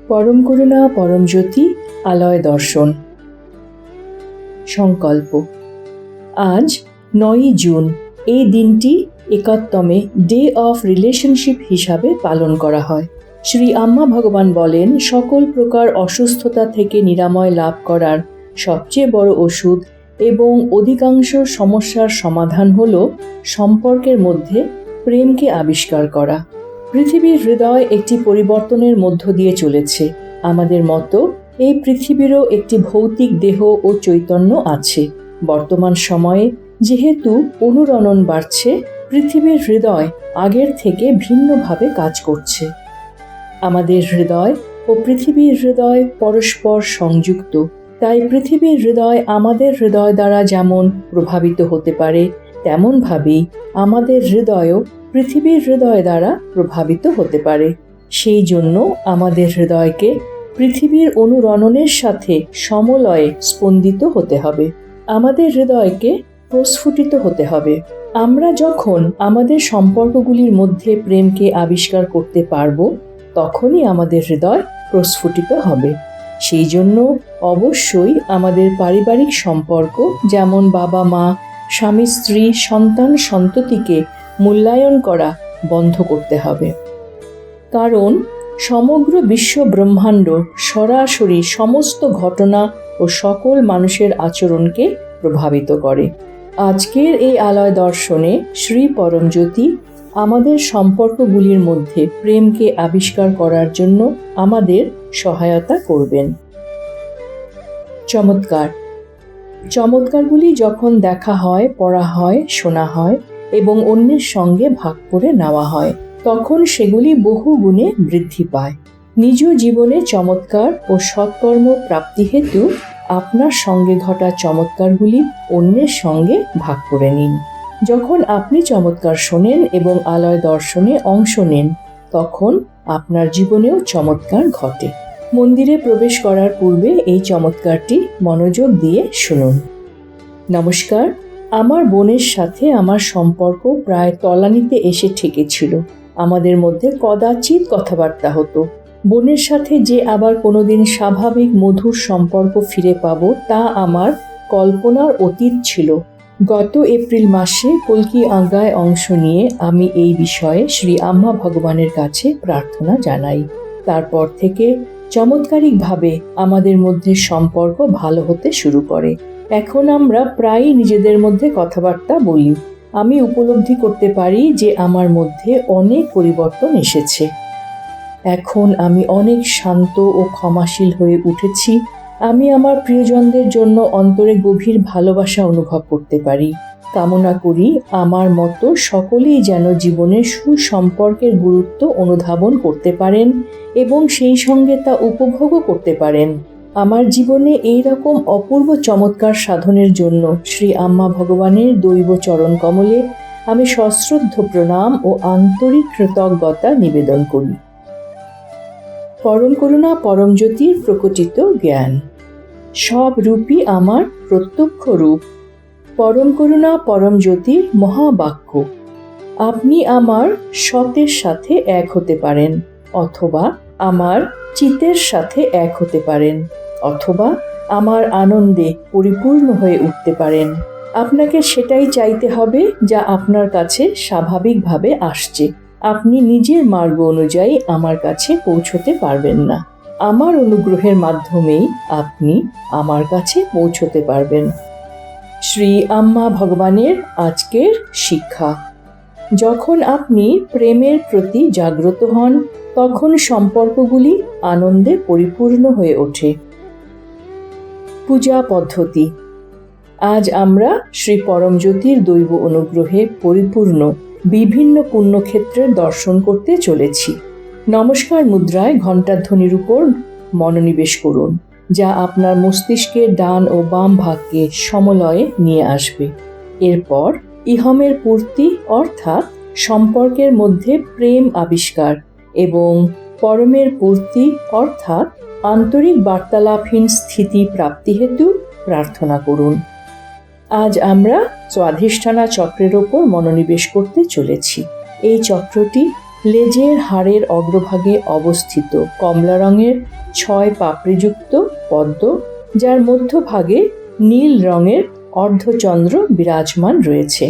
পরম করুণা পরম জ্যোতি আলয় দর্শন। সংকল্প। আজ 9ই জুন। এই দিনটি একাত্তমে ডে অফ রিলেশনশিপ হিসাবে পালন করা হয়। শ্রী আম্মা ভগবান বলেন, সকল প্রকার অসুস্থতা থেকে নিরাময় লাভ করার সবচেয়ে বড় ওষুধ এবং অধিকাংশ সমস্যার সমাধান হল সম্পর্কের মধ্যে প্রেমকে আবিষ্কার করা। পৃথিবীর হৃদয় একটি পরিবর্তনের মধ্য দিয়ে চলেছে। আমাদের মতো এই পৃথিবীরও একটি ভৌতিক দেহ ও চৈতন্য আছে। বর্তমান সময়ে যেহেতু অনুরণন বাড়ছে, পৃথিবীর হৃদয় আগের থেকে ভিন্নভাবে কাজ করছে। আমাদের হৃদয় ও পৃথিবীর হৃদয় পরস্পর সংযুক্ত। তাই পৃথিবীর হৃদয় আমাদের হৃদয় দ্বারা যেমন প্রভাবিত হতে পারে, তেমনভাবেই আমাদের হৃদয়ও পৃথিবীর হৃদয় দ্বারা প্রভাবিত হতে পারে। সেই জন্য আমাদের হৃদয়কে পৃথিবীর অনুরণনের সাথে সমলয়ে স্পন্দিত হতে হবে। আমাদের হৃদয়কে প্রস্ফুটিত হতে হবে। আমরা যখন আমাদের সম্পর্কগুলির মধ্যে প্রেমকে আবিষ্কার করতে পারব, তখনই আমাদের হৃদয় প্রস্ফুটিত হবে। সেই জন্য অবশ্যই আমাদের পারিবারিক সম্পর্ক, যেমন বাবা মা, স্বামী স্ত্রী, সন্তান সন্ততিকে মূল্যায়ন করা বন্ধ করতে হবে। কারণ সমগ্র বিশ্ব ব্রহ্মাণ্ড সরাসরি সমস্ত ঘটনা ও সকল মানুষের আচরণকে প্রভাবিত করে। আজকের এই আলয় দর্শনে শ্রী পরমজ্যোতি আমাদের সম্পর্কগুলির মধ্যে প্রেমকে আবিষ্কার করার জন্য আমাদের সহায়তা করবেন। চমৎকার। চমৎকারগুলি যখন দেখা হয়, পড়া হয়, শোনা হয় এবং অন্যের সঙ্গে ভাগ করে নেওয়া হয়, তখন সেগুলি বহু গুণে বৃদ্ধি পায়। নিজ জীবনে চমৎকার ও সৎকর্ম প্রাপ্তি হেতু আপনার সঙ্গে ঘটা চমৎকারগুলি অন্যের সঙ্গে ভাগ করে নিন। যখন আপনি চমৎকার শোনেন এবং আলয় দর্শনে অংশ নেন, তখন আপনার জীবনেও চমৎকার ঘটে। মন্দিরে প্রবেশ করার পূর্বে এই চমৎকারটি মনোযোগ দিয়ে শুনুন। নমস্কার। আমার বোনের সাথে আমার সম্পর্ক প্রায় তলানিতে এসে ঠেকেছিল। আমাদের মধ্যে কদাচিৎ কথাবার্তা হতো। বোনের সাথে যে আবার কোনোদিন স্বাভাবিক মধুর সম্পর্ক ফিরে পাবো, তা আমার কল্পনার অতীত ছিল। গত এপ্রিল মাসে কল্কি আজ্ঞায় অংশ নিয়ে আমি এই বিষয়ে শ্রী আম্মা ভগবানের কাছে প্রার্থনা জানাই। তারপর থেকে চমৎকারিকভাবে আমাদের মধ্যে সম্পর্ক ভালো হতে শুরু করে। এখন আমরা প্রায়ই নিজেদের মধ্যে কথাবার্তা বলি। আমি উপলব্ধি করতে পারি যে আমার মধ্যে অনেক পরিবর্তন এসেছে। এখন আমি অনেক শান্ত ও ক্ষমাশীল হয়ে উঠেছি। আমি আমার প্রিয়জনদের জন্য অন্তরে গভীর ভালোবাসা অনুভব করতে পারি। কামনা করি আমার মতো সকলেই যেন জীবনে সুসম্পর্কের গুরুত্ব অনুধাবন করতে পারেন এবং সেই সঙ্গে তা উপভোগও করতে পারেন। আমার জীবনে এই রকম অপূর্ব চমৎকার সাধনের জন্য শ্রী আম্মা ভগবানের দৈব চরণ কমলে আমি সশ্রদ্ধ প্রণাম ও আন্তরিক কৃতজ্ঞতা নিবেদন করি। পরম করুণা পরম জ্যোতির প্রকটিত জ্ঞান। সব রূপই আমার প্রত্যক্ষ রূপ। পরম করুণা পরম জ্যোতির মহাবাক্য। আপনি আমার সতের সাথে এক হতে পারেন, অথবা আমার চিতের সাথে এক হতে পারেন, অথবা আমার আনন্দে পরিপূর্ণ হয়ে উঠতে পারেন। আপনাকে সেটাই চাইতে হবে যা আপনার কাছে স্বাভাবিকভাবে আসছে। আপনি নিজের মার্গ অনুযায়ী আমার কাছে পৌঁছতে পারবেন না। আমার অনুগ্রহের মাধ্যমেই আপনি আমার কাছে পৌঁছতে পারবেন। শ্রী আম্মা ভগবানের আজকের শিক্ষা। যখন আপনি প্রেমের প্রতি জাগ্রত হন, তখন সম্পর্কগুলি আনন্দে পরিপূর্ণ হয়ে ওঠে। পূজা পদ্ধতি। আজ আমরা শ্রী পরমজ্যোতির দৈব অনুগ্রহে পরিপূর্ণ বিভিন্ন পুণ্যক্ষেত্রের দর্শন করতে চলেছি। নমস্কার মুদ্রায় ঘণ্টাধ্বনির উপর মনোনিবেশ করুন, যা আপনার মস্তিষ্কের ডান ও বাম ভাগকে সমলয়ে নিয়ে আসবে। এরপর ইহমের পূর্তি অর্থাৎ সম্পর্কের মধ্যে প্রেম আবিষ্কার এবং পরমের পূর্তি অর্থাৎ আন্তরিক বার্তালাপহীন স্থিতি প্রাপ্তি হেতু প্রার্থনা করুন। আজ আমরা স্বাধিষ্ঠানা চক্রের ওপর মনোনিবেশ করতে চলেছি। এই চক্রটি লেজের হাড়ের অগ্রভাগে অবস্থিত কমলা রঙের 6 পাপড়িযুক্ত পদ্ম, যার মধ্যভাগে নীল রঙের অর্ধচন্দ্র বিরাজমান রয়েছে।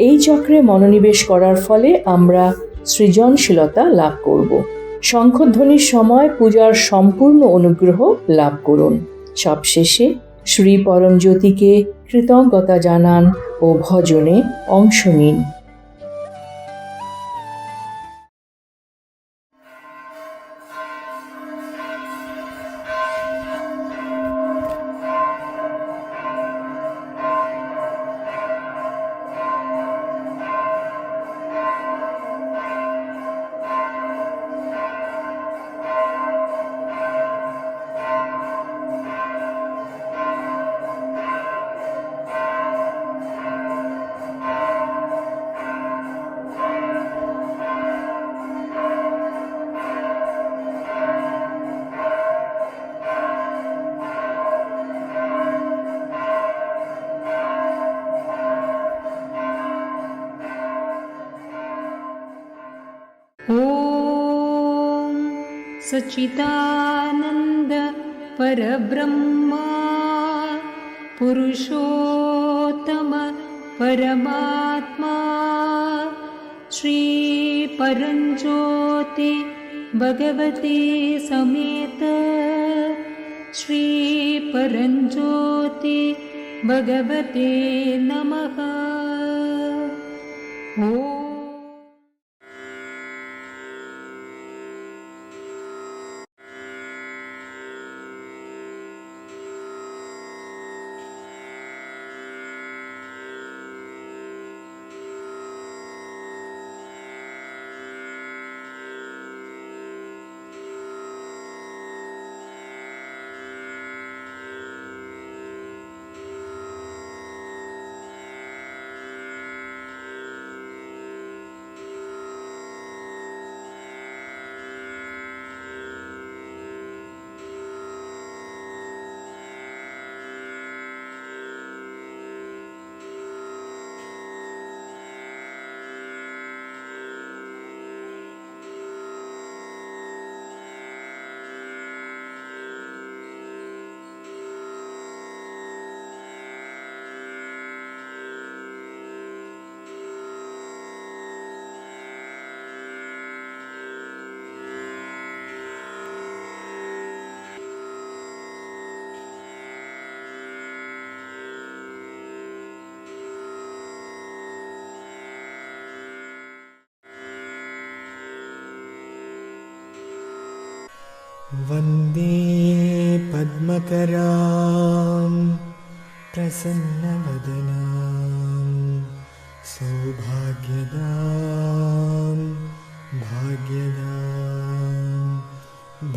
এই চক্রে মনোনিবেশ করার ফলে আমরা সৃজনশীলতা লাভ করব। শঙ্খধ্বনির সময় পূজার সম্পূর্ণ অনুগ্রহ লাভ করুন। সবশেষে শ্রী পরমজ্যোতিকে কৃতজ্ঞতা জানান ও ভজনে অংশ নিন। ॐ सच्चिदानन्द परब्रह्मा पुरुषोत्तम परमात्मा श्री परञ्ज्योति भगवती समेत श्री परञ्ज्योति भगवते नमः। ॐ वन्दे पद्मकरां प्रसन्नवदनां सौभाग्यदां भाग्यदां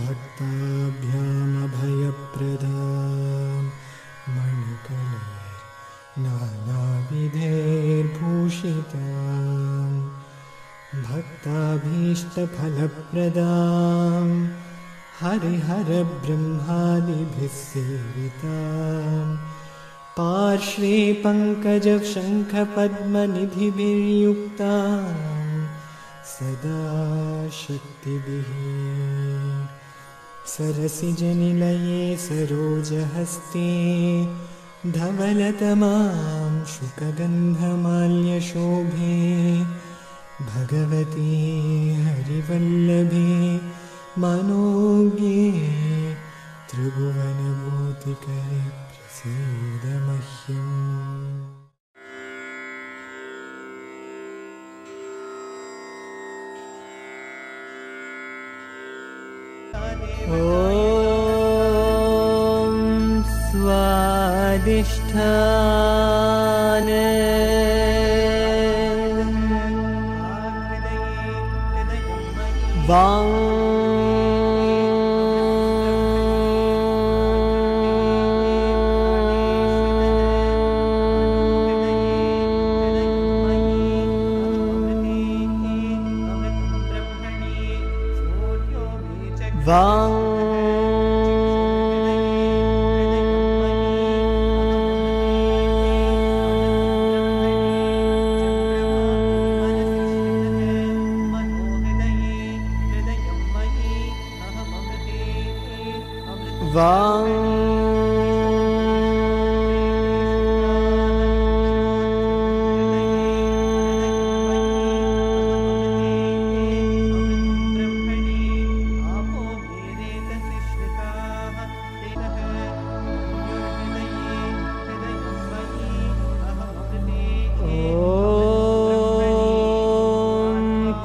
भक्ताभ्यामभयप्रदां मणिकलैर्नानाविधैर्भूषितां भक्ताभीष्टफलप्रदां हरिहरब्रह्मादिभिः सेवितां पार्श्वे पङ्कजशङ्खपद्मनिधिभिर्युक्तां सदा शक्तिभिः सरसिजनिलये सरोजहस्ते धवलतमां शुकगन्धमाल्यशोभे भगवती हरिवल्लभे मनोज्ञे त्रिभुवनभूतिकरे प्रसीद मह्यम्। ॐ स्वादिष्ठान वां वां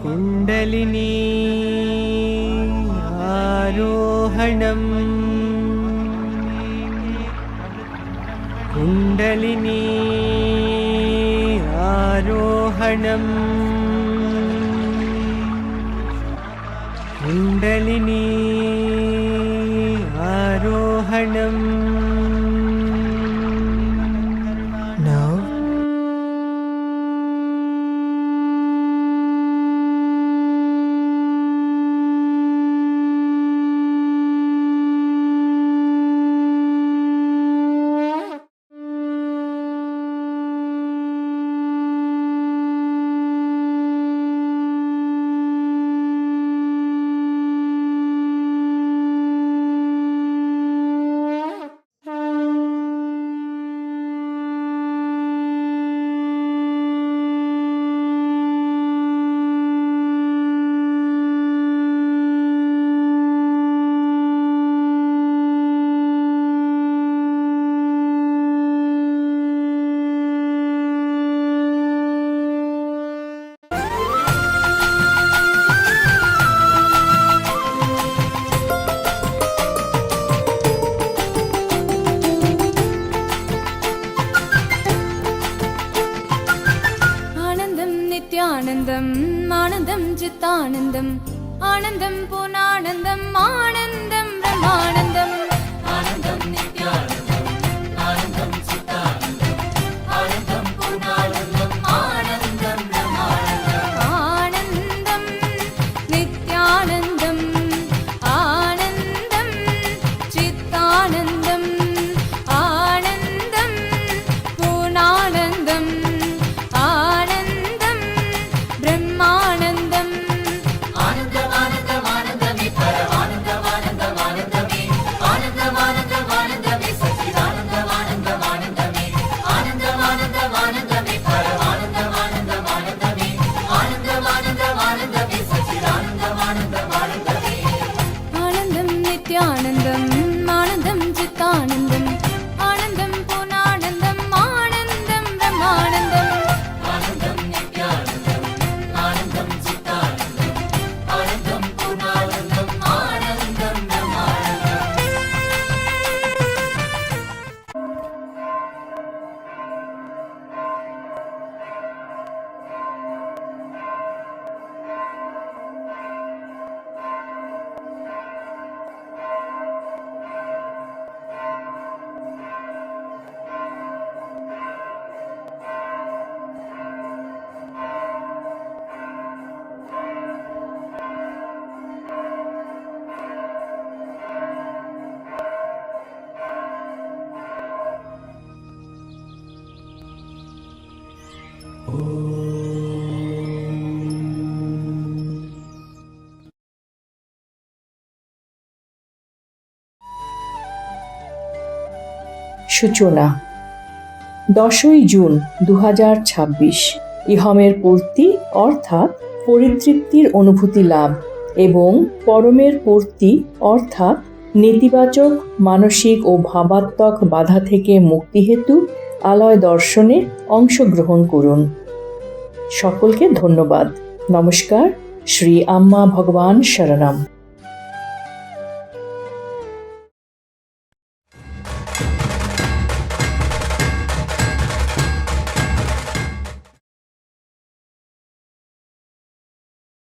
कुण्डलिनी आरोहणम् कुण्डलिनी आरोहणम् कुण्डलिनी आरोहणम् Now नित्यानन्दम् आनन्दं चित्तानन्दम् आनन्दं पूर्णानन्दम् आनन्दं ब्रह्मानन्दम् आनन्दं नित्यानन्दम् आनन्दं चित्तानन्दम् आनन्दं पूर्णानन्दम् आनन्दं ब्रह्मानन्दम् आनन्दं नित्यानन्दम् आनन्दं चित्तानन्दम् आनन्दं पूर्णानन्दम् ब्रह्मानन्दम् आनन्दमानन्दमानन्दमे परमानन्दमानन्दमानन्दमे आनन्दमानन्दमानन्दमे सच्चिदानन्दमानन्दमानन्दमे आनन्दमानन्दमानन्दमे परमानन्दमानन्दमानन्दमे आनन्दमानन्दमानन्दमे सच्चिदानन्दमानन्दमानन्दमे आनन्दं नित्यानन्दम् आनन्दं चित्तानन्दम् आनन्दं पूर्णानन्दम् आनन्दं ब्रह्मानन्दम् आनन्दं नित्यानन्दम् आनन्दं चित्तानन्दम् आनन्दं पूर्णानन्दम् आनन्दं ब्रह्मानन्दम् সূচনা 10ই জুন 2026 ইহমের পূর্তি অর্থাৎ পরিতৃপ্তির অনুভূতি লাভ এবং পরমের পূর্তি অর্থাৎ নেতিবাচক মানসিক ও ভাবাত্মক বাধা থেকে মুক্তি হেতু আলয় দর্শনে অংশগ্রহণ করুন। সকলকে ধন্যবাদ। নমস্কার। শ্রী আম্মা ভগবান শরণম।